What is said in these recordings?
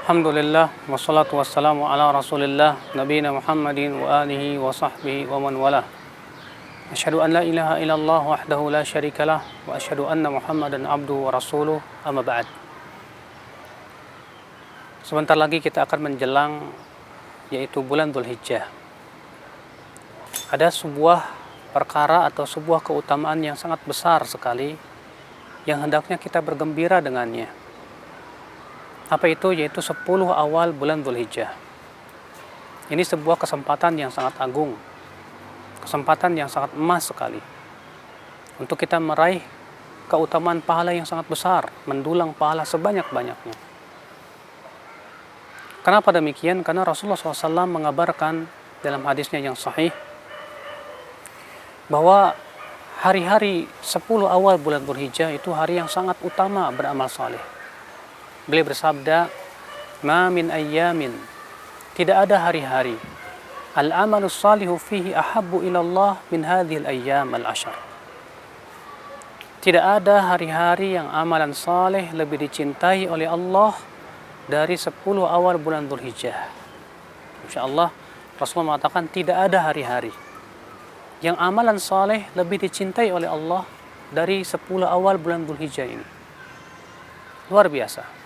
Alhamdulillah wassalatu wassalamu ala Rasulillah nabiyina Muhammadin wa alihi wa sahbihi wa man walah. Asyhadu an la ilaha illallah wahdahu la syarikalah wa asyhadu anna Muhammadan abduhu wa rasuluh, amma ba'd. Sebentar lagi kita akan menjelang yaitu bulan Dzulhijjah. Ada sebuah perkara atau sebuah keutamaan yang sangat besar sekali yang hendaknya kita bergembira dengannya. Apa itu? Yaitu 10 awal bulan Dzulhijjah. Ini sebuah kesempatan yang sangat agung, kesempatan yang sangat emas sekali untuk kita meraih keutamaan pahala yang sangat besar, mendulang pahala sebanyak-banyaknya. Kenapa demikian? Karena Rasulullah SAW mengabarkan dalam hadisnya yang sahih bahwa hari-hari 10 awal bulan Dzulhijjah itu hari yang sangat utama beramal saleh. Beliau bersabda, "Ma min ayyamin," tidak ada hari-hari, "al-amalus salihu fihi ahabbu ilallah min hadhil ayyam al-ashar." Tidak ada hari-hari yang amalan saleh lebih dicintai oleh Allah dari 10 awal bulan Dzulhijjah. Insyaallah Rasulullah mengatakan tidak ada hari-hari yang amalan saleh lebih dicintai oleh Allah dari 10 awal bulan Dzulhijjah ini. Luar biasa.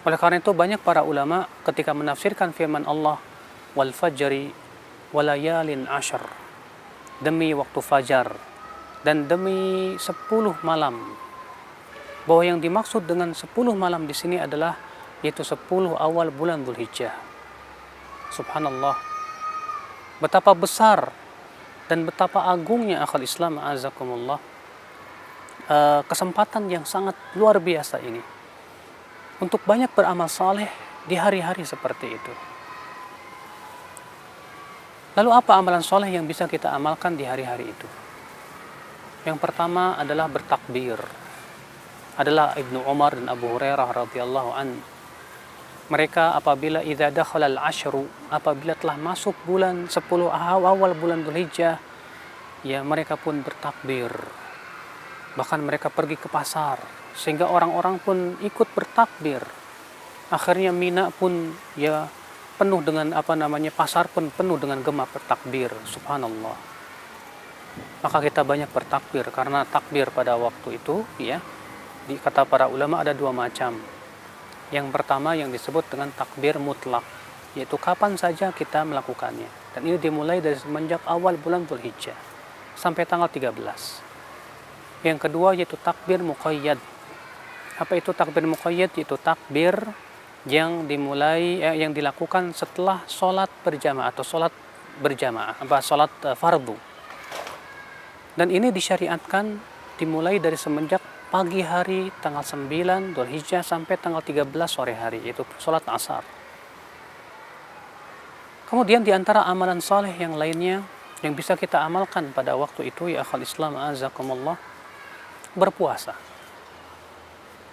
Oleh karena itu banyak para ulama ketika menafsirkan firman Allah, wal fajri walayalin ashar, demi waktu fajar dan demi 10 malam, bahwa yang dimaksud dengan 10 malam di sini adalah yaitu 10 awal bulan Dzulhijjah. Subhanallah, betapa besar dan betapa agungnya akal Islam, azakumullah, kesempatan yang sangat luar biasa ini untuk banyak beramal saleh di hari-hari seperti itu. Lalu apa amalan saleh yang bisa kita amalkan di hari-hari itu? Yang pertama adalah bertakbir. Adalah Ibnu Umar dan Abu Hurairah radhiyallahu an. Mereka apabila idza dakhala al-ashru, apabila telah masuk bulan 10 awal bulan Dzulhijjah, ya mereka pun bertakbir. Bahkan mereka pergi ke pasar, sehingga orang-orang pun ikut bertakbir. Akhirnya Mina pun ya penuh dengan pasar pun penuh dengan gema bertakbir. Subhanallah. Maka kita banyak bertakbir, karena takbir pada waktu itu ya kata para ulama ada 2 macam. Yang pertama yang disebut dengan takbir mutlak, yaitu kapan saja kita melakukannya. Dan ini dimulai dari semenjak awal bulan Dzulhijjah sampai tanggal 13. Yang kedua yaitu takbir muqayyad. Apa itu takbir muqayyad? Yaitu takbir yang yang dilakukan setelah sholat berjamaah atau sholat berjamaah, sholat fardu. Dan ini disyariatkan dimulai dari semenjak pagi hari tanggal 9 Dzulhijjah sampai tanggal 13 sore hari, yaitu sholat asar. Kemudian di antara amalan saleh yang lainnya yang bisa kita amalkan pada waktu itu, ya akhal Islam azakumullah, berpuasa.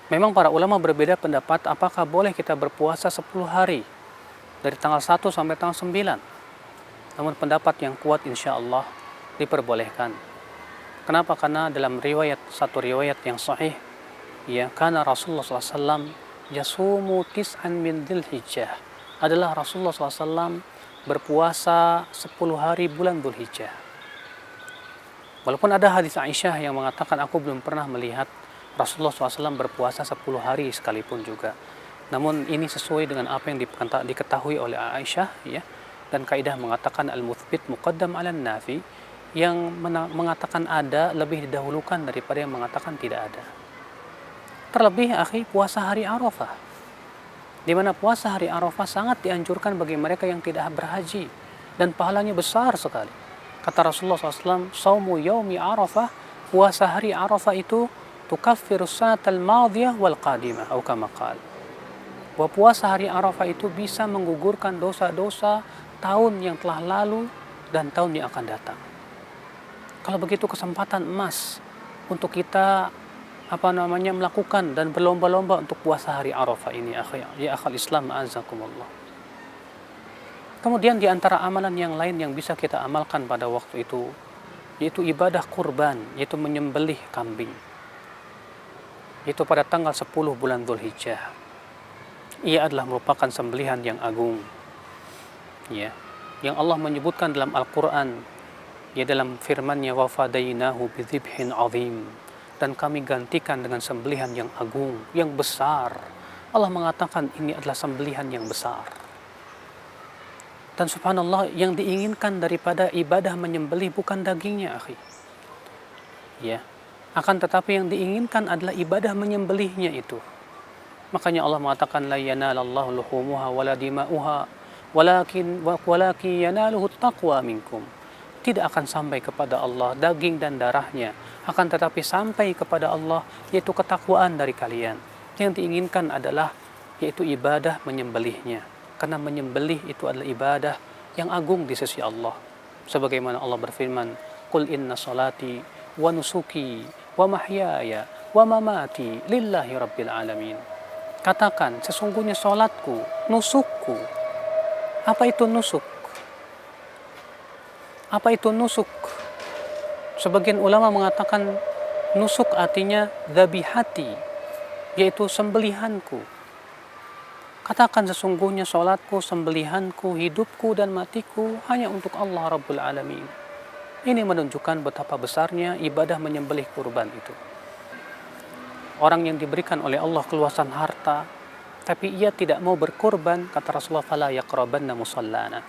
Memang para ulama berbeda pendapat apakah boleh kita berpuasa 10 hari dari tanggal 1 sampai tanggal 9. Namun pendapat yang kuat insyaallah diperbolehkan. Kenapa? Karena dalam satu riwayat yang sahih, ya, karena Rasulullah SAW yasumu tis'an min Dzulhijjah, adalah Rasulullah SAW berpuasa 10 hari bulan Dzulhijjah. Walaupun ada hadis Aisyah yang mengatakan aku belum pernah melihat Rasulullah SAW berpuasa 10 hari sekalipun juga. Namun ini sesuai dengan apa yang diketahui oleh Aisyah, ya. Dan kaidah mengatakan al-muthbit muqaddam 'alan nafi, yang mengatakan ada lebih didahulukan daripada yang mengatakan tidak ada. Terlebih akhi, puasa hari Arafah, di mana puasa hari Arafah sangat dianjurkan bagi mereka yang tidak berhaji dan pahalanya besar sekali. Kata Rasulullah SAW, "Shaumu yaumi Arafah," puasa hari Arafah itu tukaffirus sanatal madiyah wal qadimah, atau kama qala. Bahwa puasa hari Arafah itu bisa menggugurkan dosa-dosa tahun yang telah lalu dan tahun yang akan datang. Kalau begitu kesempatan emas untuk kita melakukan dan berlomba-lomba untuk puasa hari Arafah ini, ya akhal Islam azakumullah. Kemudian di antara amalan yang lain yang bisa kita amalkan pada waktu itu, yaitu ibadah kurban, yaitu menyembelih kambing. Itu pada tanggal 10 bulan Dzulhijjah. Ia adalah merupakan sembelihan yang agung, ya, yang Allah menyebutkan dalam Al-Quran, ya, dalam firman-Nya, wa fadainahu bidzibhin azim, dan kami gantikan dengan sembelihan yang agung, yang besar. Allah mengatakan ini adalah sembelihan yang besar. Dan subhanallah, yang diinginkan daripada ibadah menyembelih bukan dagingnya, akhi. Ya. Akan tetapi yang diinginkan adalah ibadah menyembelihnya itu. Makanya Allah mengatakan la yanalallahu luhumuha wala dima'uha walakin yanaluhu taqwa minkum. Tidak akan sampai kepada Allah daging dan darahnya, akan tetapi sampai kepada Allah yaitu ketakwaan dari kalian. Yang diinginkan adalah yaitu ibadah menyembelihnya. Karena menyembelih itu adalah ibadah yang agung di sisi Allah. Sebagaimana Allah berfirman, "Qul inna salati wa nusuki wa mahyaya wa mamati lillahi rabbil alamin." Katakan, sesungguhnya salatku, nusukku. Apa itu nusuk? Apa itu nusuk? Sebagian ulama mengatakan nusuk artinya dzabihati, yaitu sembelihanku. Katakan, sesungguhnya salatku, sembelihanku, hidupku dan matiku hanya untuk Allah Rabbul Alamin. Ini menunjukkan betapa besarnya ibadah menyembelih kurban itu. Orang yang diberikan oleh Allah keluasan harta, tapi ia tidak mau berkorban, kata Rasulullah, fala yaqrabanna musallana.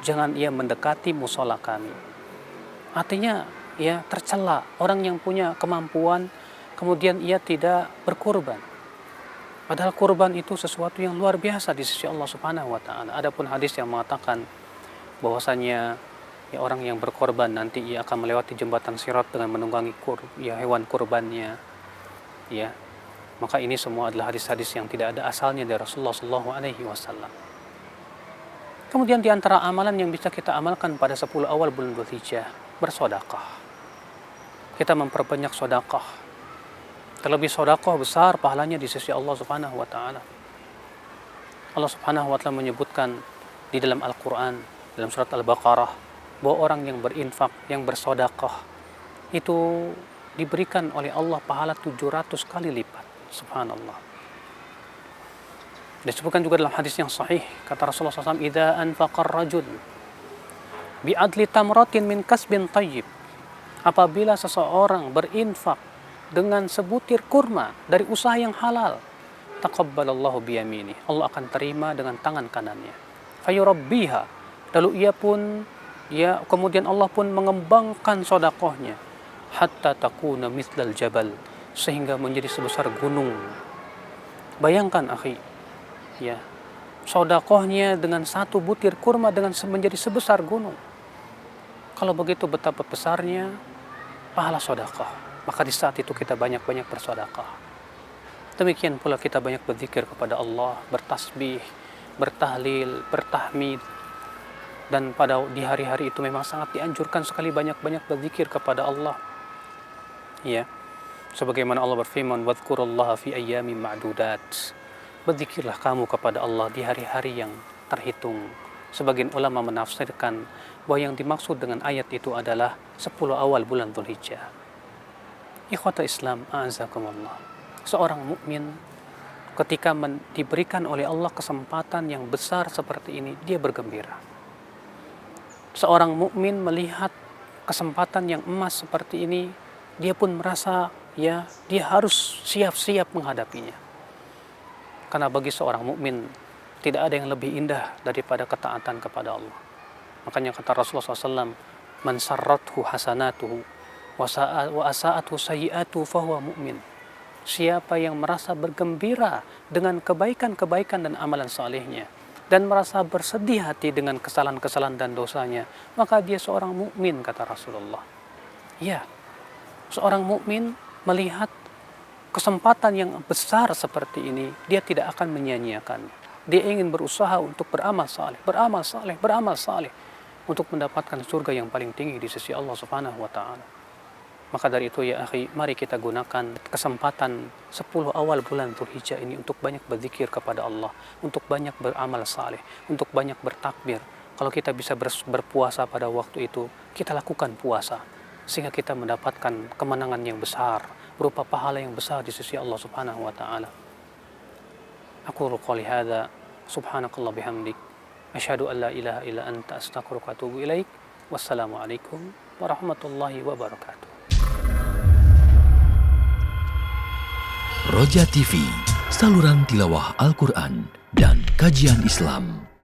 Jangan ia mendekati musola kami. Artinya, ya, tercela orang yang punya kemampuan, kemudian ia tidak berkorban. Padahal kurban itu sesuatu yang luar biasa di sisi Allah Subhanahu wa taala. Adapun hadis yang mengatakan bahwasanya ya, orang yang berkorban nanti ia akan melewati jembatan Sirat dengan menunggangi hewan kurbannya. Ya. Maka ini semua adalah hadis-hadis yang tidak ada asalnya dari Rasulullah sallallahu alaihi wasallam. Kemudian di antara amalan yang bisa kita amalkan pada 10 awal bulan Dzulhijjah, bersedekah. Kita memperbanyak sedekah. Terlebih sedekah besar pahalanya di sisi Allah Subhanahu wa taala. Allah Subhanahu wa taala menyebutkan di dalam Al-Qur'an, dalam surat Al-Baqarah, bahwa orang yang berinfak, yang bersedekah itu diberikan oleh Allah pahala 700 kali lipat. Subhanallah. Disebutkan juga dalam hadis yang sahih, kata Rasulullah SAW, "Idza anfaqar rajul bi'adli tamratin min kasbin thayyib." Apabila seseorang berinfak dengan sebutir kurma dari usaha yang halal, taqabbalallahu biyamini, Allah akan terima dengan tangan kanannya. Fayurabbiha, lalu ia pun kemudian Allah pun mengembangkan sedekahnya hatta takuna mithlal jabal, sehingga menjadi sebesar gunung. Bayangkan, akhi, ya, sedekahnya dengan satu butir kurma dengan menjadi sebesar gunung. Kalau begitu betapa besarnya pahala sedekah. Maka di saat itu kita banyak-banyak bersedekah. Demikian pula kita banyak berzikir kepada Allah, bertasbih, bertahlil, bertahmid. Dan di hari-hari itu memang sangat dianjurkan sekali banyak-banyak berzikir kepada Allah. Ya. Sebagaimana Allah berfirman, "Wadhkurullaha fi ayyamin ma'dudat." Berzikirlah kamu kepada Allah di hari-hari yang terhitung. Sebagian ulama menafsirkan bahwa yang dimaksud dengan ayat itu adalah 10 awal bulan Dzulhijjah. Ikhwata Islam, a'azakumullah. Seorang mukmin ketika diberikan oleh Allah kesempatan yang besar seperti ini, dia bergembira. Seorang mukmin melihat kesempatan yang emas seperti ini, dia pun merasa ya, dia harus siap-siap menghadapinya. Karena bagi seorang mukmin tidak ada yang lebih indah daripada ketaatan kepada Allah. Makanya kata Rasulullah SAW, "Man sarrathu hasanatuhu wa asa'athu sayyi'atu fahuwa mu'min." Siapa yang merasa bergembira dengan kebaikan-kebaikan dan amalan salehnya dan merasa bersedih hati dengan kesalahan-kesalahan dan dosanya, maka dia seorang mukmin, kata Rasulullah. Ya, seorang mukmin melihat kesempatan yang besar seperti ini, dia tidak akan menyia-nyiakan. Dia ingin berusaha untuk beramal saleh untuk mendapatkan surga yang paling tinggi di sisi Allah Subhanahu wa taala. Maka dari itu ya akhi, mari kita gunakan kesempatan 10 awal bulan Dzulhijjah ini untuk banyak berzikir kepada Allah, untuk banyak beramal saleh, untuk banyak bertakbir. Kalau kita bisa berpuasa pada waktu itu, kita lakukan puasa sehingga kita mendapatkan kemenangan yang besar berupa pahala yang besar di sisi Allah Subhanahu wa taala. Aku qouli hadza subhanakallah bihamdik asyhadu an la ilaha illa anta astaghfiruka wa atubu ilaik. Wassalamualaikum warahmatullahi wabarakatuh. Roja TV, saluran tilawah Al-Quran dan kajian Islam.